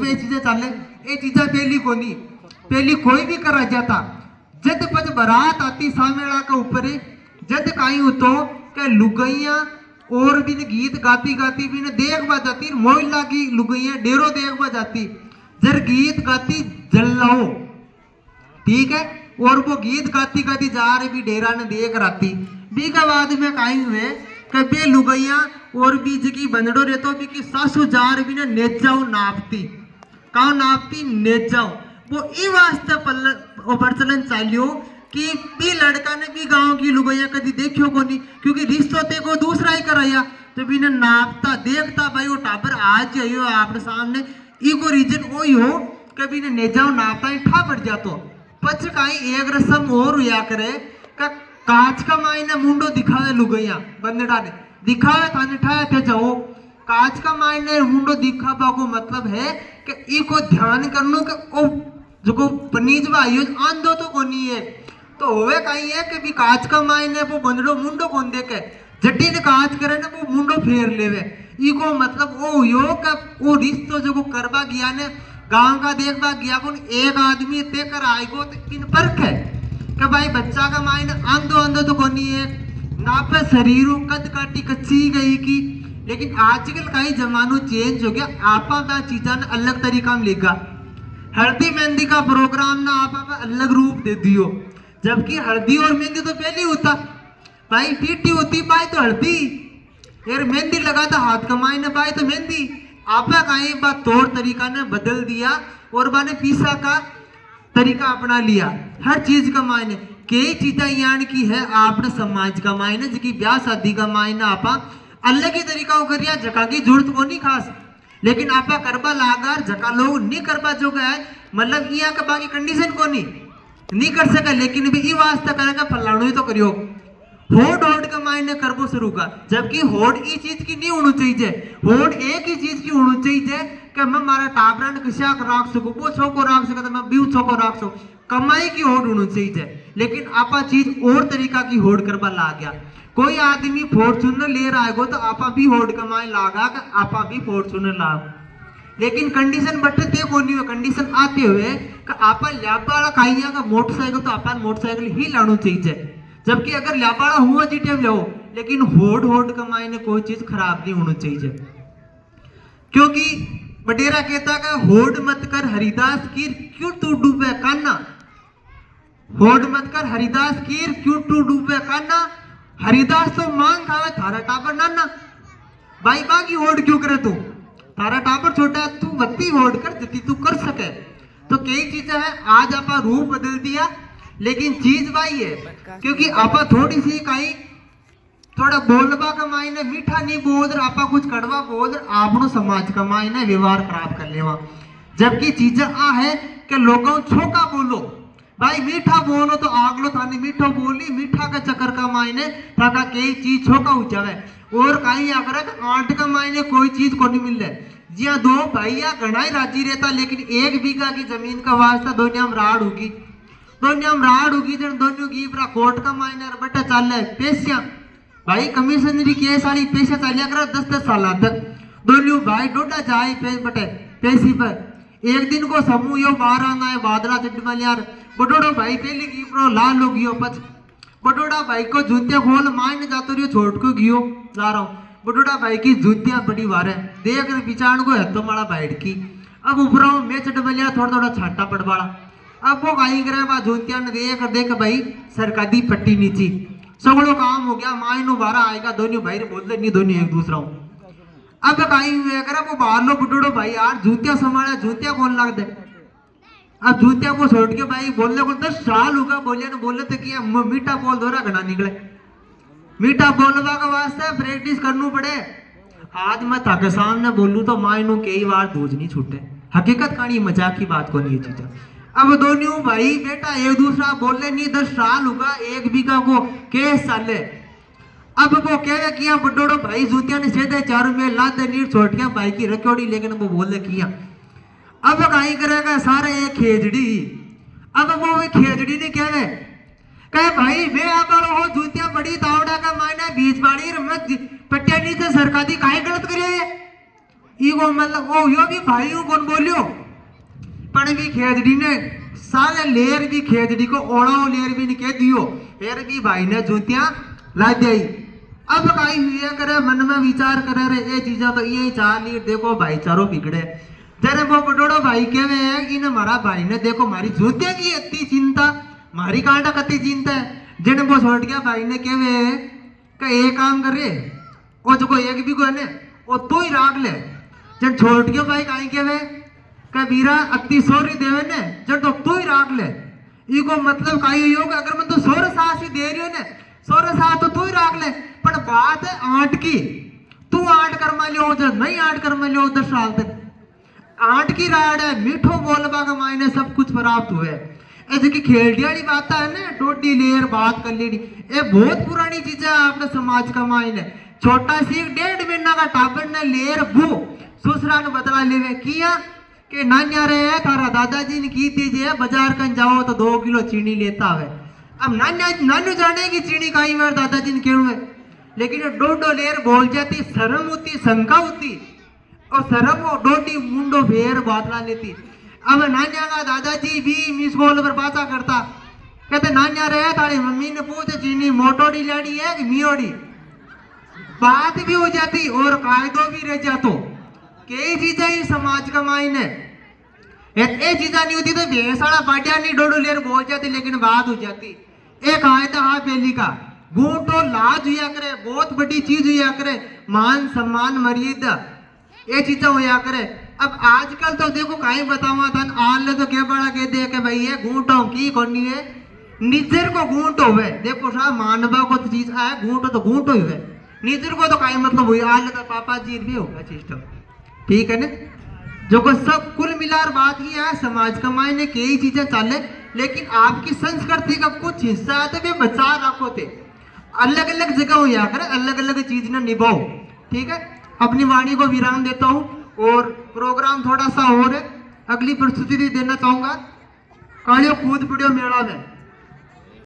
पे चीजें चले ये चीजा पहली कोनी पहली कोई भी करा जाता जद पच बारात आती सामेड़ा के ऊपर जद काई तो के लुगाइया और भी गीत गाती गाती भी ने देख बा जाती मोहल्ला की लुगाइया डेरो देख बा जाती जर गीत गाती जल्लाओ ठीक है और वो गीत गाती गाती जा रही भी डेरा ने देख राती बी के बाद में काई हुए कभी लुगाइया और बीज की बंदड़ो रहतो भी की सासू जार भी ने नेच जाओ नापती काओ नापती नेच जाओ वो ई वास्ते प्रचलन चालियो कि भी लड़का ने भी गांव की लुगाइया कभी देखियो को नहीं क्योंकि रिश्तों ते को दूसरा ही कराया तो भी ने नापता देखता भाई वो टाबर आज आयो आपने सामने ईगो रीजन वही हो कभी ने नेजाओ नापता ही ठा पड़ जातो पच काई एक रसम और हुआ करे का कांच का मायने मुंडो दिखावे लुगाइया बंदड़ा ने दिखावे थाने ठाया थे जाओ कांच का मायने मुंडो दिखावा को मतलब है कि ई को ध्यान करनो के ओ जो को पनीजवा आयो आंदो तो कोनी है तो होवे काई है कि भी कांच का मायने वो बंदड़ो मुंडो कोन देके जट्टी ने कांच करे ना वो मुंडो फेर लेवे ई को मतलब ओ यो का वो रिश्तो जो को करवा गया ने गांव का देखवा गया कौन एक आदमी ते कर आएगो तो इन परख है कि भाई बच्चा का मायने आंदो आंदो तो कोनी है ना पे शरीरों कद काटी कच्ची गई की लेकिन आजकल कई जमानो चेंज हो गया आपा का चीजा ने अलग तरीका में लेगा हल्दी मेहंदी का प्रोग्राम ना आपा अलग रूप दे दियो जबकि हल्दी और मेहंदी तो पहले होता भाई टीटी होती भाई तो हल्दी यार मेहंदी लगाता हाथ कमाई ने भाई तो मेहंदी आपा कहीं बात तौर तरीका ने बदल दिया और बाने पीसा का तरीका अपना लिया हर चीज का मायने कई चीजें यान की है आपने समाज का मायने जिसकी ब्याह शादी का मायने आपा अलग ही तरीका करिया जका की जरूरत को नहीं खास लेकिन आपा करबा लागार जका लोग नहीं करबा जो है मतलब यहाँ का बाकी कंडीशन को नहीं कर सका लेकिन भी ये वास्ता करेगा फलाणु ही तो करियो होड़ होड़ का मायने करबो शुरू का जबकि होड़ ये चीज की नहीं होनी चाहिए होड़ एक ही चीज की होनी चाहिए कि मैं मारा टाबरा ने किसी राख सको वो छोको राख सको तो मैं बीव छोको राख सको कमाई की होड़ होनी चाहिए लेकिन आपा चीज और तरीका की होड़ करबा ला गया कोई आदमी फॉर्चूनर ले रहा है तो आपा भी होड़ कमाए लागा कि आपा भी फॉर्चूनर लाग लेकिन कंडीशन बट्टे ते को नहीं कंडीशन आते हुए कि आपा ल्याबाड़ा खाइया का मोटरसाइकिल तो आपा मोटरसाइकिल ही लाना चाहिए जबकि अगर ल्याबाड़ा हुआ जी टाइम लो लेकिन होड़ होड़ कमाई ने कोई चीज खराब नहीं होनी चाहिए क्योंकि बडेरा कहता है होड़ मत कर हरिदास कीर क्यों तू डूबे कान्ना होड़ मत कर हरिदास कीर क्यों तू डूबे कान्ना हरिदास तो मांग खावे थारा टाबर नाना भाई बाकी होड़ क्यों करे तू तारा टाबर छोटा है तू बत्ती होड़ कर जितनी तू कर सके तो कई चीजें है आज आपा रूप बदल दिया लेकिन चीज भाई है क्योंकि आपा थोड़ी सी कहीं थोड़ा बोलबा का मायने मीठा नहीं बोल रहा आपा कुछ कड़वा बोल रहा आपनो समाज का मायने व्यवहार खराब कर लेवा जबकि चीजें आ है कि लोगों छोका बोलो भाई मीठा बोलो तो आगलो थाने मीठा बोली मीठा का चक्कर का मायने थाका कई चीज छोका हो जावे और कहीं अगर आठ का मायने कोई चीज को नहीं मिल रहा जी हाँ दो भैया घना ही राजी रहता लेकिन 1 बीघा की जमीन का वास्ता दुनिया में राड़ होगी जन दोनों की कोर्ट का मायने बटा चल रहा है पैसिया भाई कमिश्नरी केस वाली पैसा चलिया करा 10-10 साल तक दोनों भाई डोडा जाए बटे पैसी पर एक दिन को समूह यो बाहर आना है बादला चिट्ठी यार बटोड़ो भाई पहले की प्रो लाल हो गियो पच बटोड़ा भाई को जूतियां खोल मायने जातो रियो छोड़ को गियो जा रहा हूँ बटोड़ा भाई की जूतियां बड़ी बार है देख पिछाड़ को है तो माड़ा बैठ की अब ऊपरों मैं चिट्ठी थोड़ा थोड़ा छाटा पड़वाड़ा अब वो कहीं करे बा जूतियां ने देख भाई सरकारी पट्टी नीची सगड़ो काम हो गया मायनो बारा आएगा दोनों भाई बोलते नहीं दोनों एक दूसरा अब कहीं हुए करे वो बाहर लो बुटोड़ो भाई यार जूतियां संभाला जूतियां कौन लग दे अब जूतिया को छोड़ के भाई बोलने को 10 साल होगा बोले तो किया मीठा बोल दो रहा घना निकले मीठा बोलवा का वास्ते प्रैक्टिस करनी पड़े आज मैं ताके सामने बोलूं तो मायनो कई बार दूज नहीं छूटे हकीकत कहानी मजाक की बात को नहीं चीज अब दोनों भाई बेटा एक दूसरा बोले नहीं 10 साल होगा 1 बीघा को केस साले अब वो कह किया बडोड़ो भाई जूतिया ने सीधे चारों में लाद नीर छोड़ के भाई की रखोड़ी लेकिन वो बोले किया अब कहीं करेगा सारे एक खेजड़ी अब वो भी खेजड़ी ने कहे भाई वे आप हो जूतियां बड़ी दावड़ा का मायना बीज बाड़ी मत पट्टिया नीचे सरकारी काहे गलत करिए ईगो मतलब ओ यो भी भाइयों कौन बोलियो पण भी खेजड़ी ने सारे लेर भी खेजड़ी को ओढ़ाओ लेर भी नहीं कह दियो फिर भी भाई ने जूतियां ला दी। अब कई हुई करे मन में विचार करे रे ये चीजा तो ये चाल ली देखो भाईचारो बिगड़े जरे वो बटोड़ो भाई कहवे है इन हमारा भाई ने देखो मारी जूतिया की इतनी चिंता मारी कांटा कती चिंता है जने वो छोड़ गया भाई ने कहवे का एक काम करे ओ जो को एक भी को ने ओ तू ही राख ले जन छोड़ गया भाई काई कहवे का वीरा अति सोरी देवे ने जन तो तू ही राख ले इको मतलब काई योग अगर मैं तो सोर सास ही दे रही हो ने सोर सास तो तू ही राख ले पर बात है आठ की तू आठ कर मा लियो जब नहीं आठ कर मा लियो 10 साल तक आठ की राड है मीठो बोलबा का मायने सब कुछ प्राप्त हुए ऐसे की खेलडिया वाली बात है ना डोडी लेर बात कर लेनी ये बहुत पुरानी चीज है अपने समाज का मायने छोटा सी 1.5 महीना का टाबर ने लेर भू ससुरा ने बदला लेवे किया कि नान्या रे थारा दादाजी ने की थी जे बाजार कन जाओ तो 2 किलो चीनी लेता है अब नानू जाने की चीनी काई बार दादाजी ने क्यों है लेकिन डोडो लेर बोल जाती शर्म होती शंका होती और शर्म वो डोडी मुंडो फेर बातला लेती। अब नान्या का दादाजी भी मिस कॉल पर बाता करता कहते नान्या रे तारी मम्मी ने पूछे चीनी मोटोड़ी लाड़ी है कि मियोड़ी बात भी हो जाती और कायदो भी रह जातो कई चीजें ही समाज का मायने ये चीजा नहीं होती तो बेसाड़ा पाटिया नहीं डोडो लेर बोल जाती लेकिन बात हो जाती एक कायदा हाँ पहली का घूटो लाज हुआ करे बहुत बड़ी चीज हुआ करे मान सम्मान मर्यादा ये चीजें हुआ करे। अब आजकल तो देखो कहीं बतावा था आल तो क्या बड़ा कह दे के भाई ये घूटो की कोनी है निजर को घूटो हुए देखो सा मानवा को तो चीज आया घूटो तो घूटो ही हुए निजर को तो कहीं मतलब हुई आल तो पापा जी भी होगा सिस्टम ठीक है ना जो को सब कुल मिलार बात ही है समाज का मायने कई चीजें चले लेकिन आपकी संस्कृति का कुछ हिस्सा है तो वे बचा रखो थे अलग अलग जगह हुआ करे अलग अलग चीज ने निभाओ ठीक है। अपनी वाणी को विराम देता हूँ और प्रोग्राम थोड़ा सा और है अगली प्रस्तुति देना चाहूंगा कालियो कूद पड़ियो मेला में।